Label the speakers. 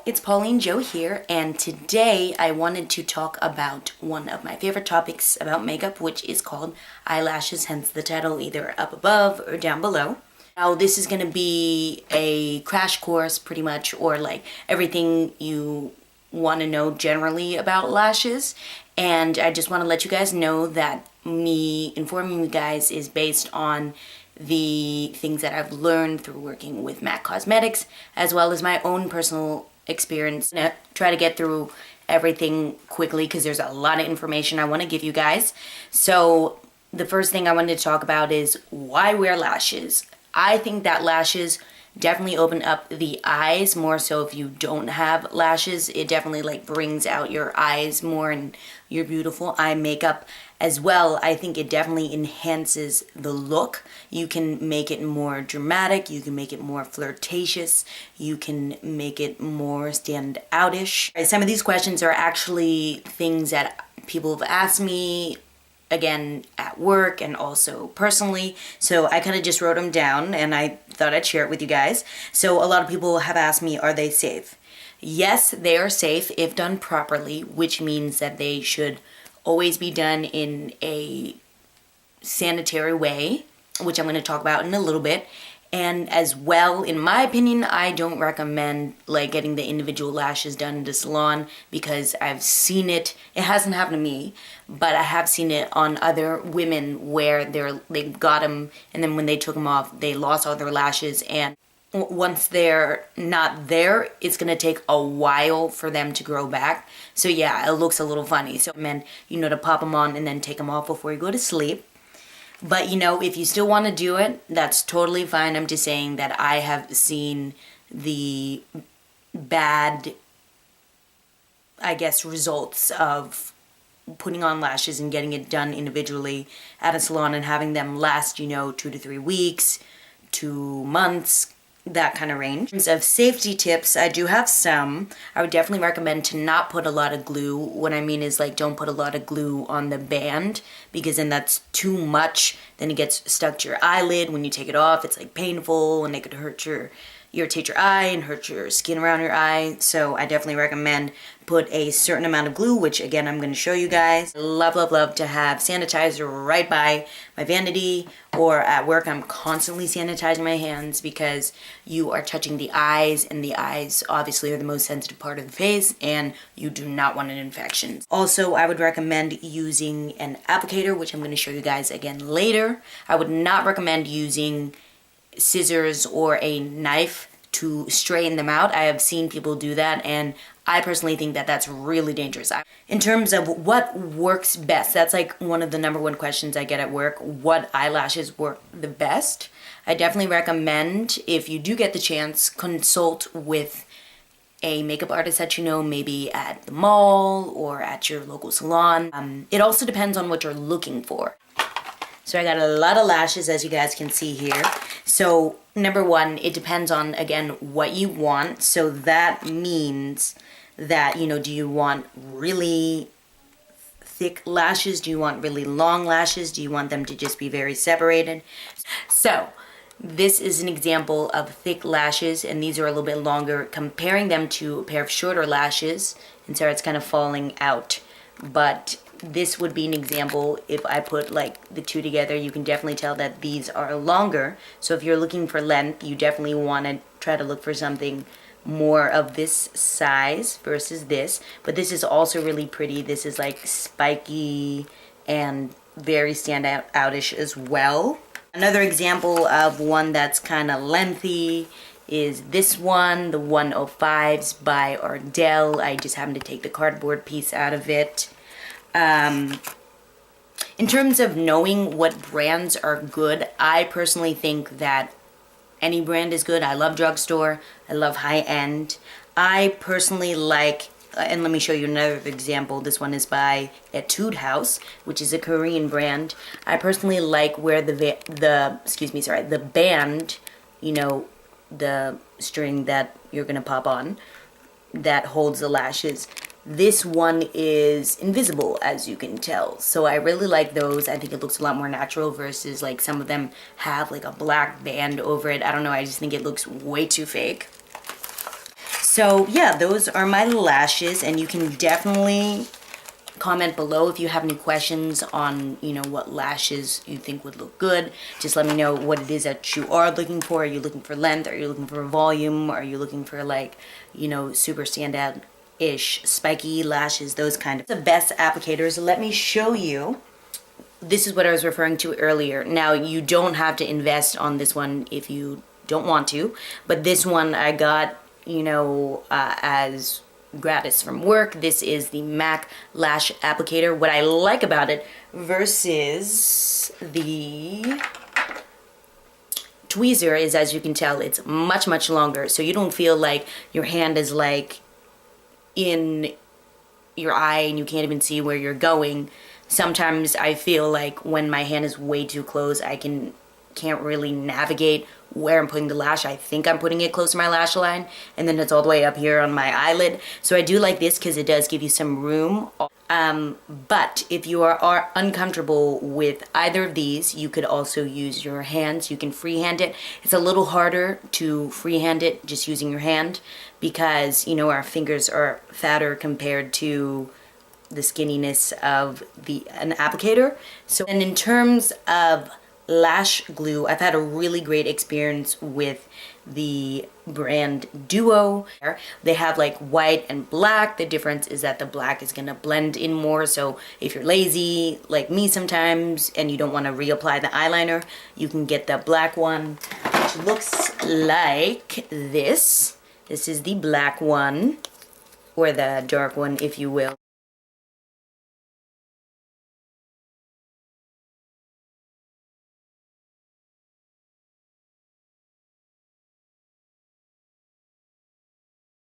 Speaker 1: it's Pauline Jo here, and today I wanted to talk about one of my favorite topics about makeup, which is called eyelashes, hence the title, either up above or down below. Now this is going to be a crash course pretty much, or like everything you want to know generally about lashes, and I just want to let you guys know that me informing you guys is based on the things that I've learned through working with MAC Cosmetics, as well as my own personal experience. I'm gonna try to get through everything quickly because there's a lot of information I want to give you guys. So the first thing I wanted to talk about is why wear lashes. I think that lashes definitely open up the eyes more, so if you don't have lashes, it definitely like brings out your eyes more and your beautiful eye makeup as well. I think it definitely enhances the look. You can make it more dramatic, you can make it more flirtatious, you can make it more stand outish. Some of these questions are actually things that people have asked me, again, at work and also personally, so I kind of just wrote them down and I thought I'd share it with you guys. So a lot of people have asked me, are they safe? Yes, they are safe if done properly, which means that they should always be done in a sanitary way, which I'm going to talk about in a little bit. And as well, in my opinion, I don't recommend like getting the individual lashes done in the salon because I've seen it. It hasn't happened to me, but I have seen it on other women where they got them and then when they took them off, they lost all their lashes, and once they're not there, it's gonna take a while for them to grow back. So yeah, it looks a little funny. So I recommend, to pop them on and then take them off before you go to sleep. But if you still want to do it, that's totally fine. I'm just saying that I have seen the bad, I guess, results of putting on lashes and getting it done individually at a salon and having them last, 2 to 3 weeks, 2 months, that kind of range. In terms of safety tips, I do have some. I would definitely recommend to not put a lot of glue. What I mean is like don't put a lot of glue on the band because then that's too much. Then it gets stuck to your eyelid. When you take it off, it's like painful and it could irritate your eye and hurt your skin around your eye. So I definitely recommend put a certain amount of glue, which again I'm going to show you guys. Love to have sanitizer right by my vanity, or at work I'm constantly sanitizing my hands because you are touching the eyes, and the eyes obviously are the most sensitive part of the face and you do not want an infection. Also, I would recommend using an applicator, which I'm going to show you guys again later. I would not recommend using scissors or a knife to straighten them out. I have seen people do that, and I personally think that that's really dangerous. In terms of what works best, that's like one of the number one questions I get at work. What eyelashes work the best? I definitely recommend, if you do get the chance, consult with a makeup artist that maybe at the mall or at your local salon. It also depends on what you're looking for. So I got a lot of lashes, as you guys can see here. So number one, it depends on, again, what you want. So that means that, do you want really thick lashes? Do you want really long lashes? Do you want them to just be very separated? So this is an example of thick lashes, and these are a little bit longer. Comparing them to a pair of shorter lashes, and so it's kind of falling out. But this would be an example. If I put like the two together, you can definitely tell that these are longer. So if you're looking for length, you definitely want to try to look for something more of this size versus this. But this is also really pretty. This is like spiky and very outish as well. Another example of one that's kind of lengthy is this one, the 105s by Ardell. I just happened to take the cardboard piece out of it. In terms of knowing what brands are good, I personally think that any brand is good. I love drugstore. I love high-end. I personally like, and let me show you another example. This one is by Etude House, which is a Korean brand. I personally like where the band, the string that you're gonna pop on, that holds the lashes. This one is invisible, as you can tell. So I really like those. I think it looks a lot more natural versus like some of them have like a black band over it. I don't know, I just think it looks way too fake. So yeah, those are my lashes, and you can definitely comment below if you have any questions on, you know, what lashes you think would look good. Just let me know what it is that you are looking for. Are you looking for length? Are you looking for volume? Are you looking for, like, you know, super standout-ish spiky lashes, those kind of. The best applicators, let me show you. This is what I was referring to earlier. Now, you don't have to invest on this one if you don't want to, but this one I got, you know, as gratis from work. This is the MAC lash applicator. What I like about it versus the tweezer is, as you can tell, it's much longer, so you don't feel like your hand is like in your eye and you can't even see where you're going. Sometimes I feel like when my hand is way too close, I can't really navigate where I'm putting the lash. I think I'm putting it close to my lash line, and then it's all the way up here on my eyelid. So I do like this because it does give you some room. But if you are uncomfortable with either of these, you could also use your hands. You can freehand it. It's a little harder to freehand it just using your hand because, you know, our fingers are fatter compared to the skinniness of an applicator. So, and in terms of lash glue, I've had a really great experience with the brand Duo. They have like white and black. The difference is that the black is gonna blend in more, so if you're lazy like me sometimes and you don't want to reapply the eyeliner, you can get the black one, which looks like this. This is the black one, or the dark one if you will.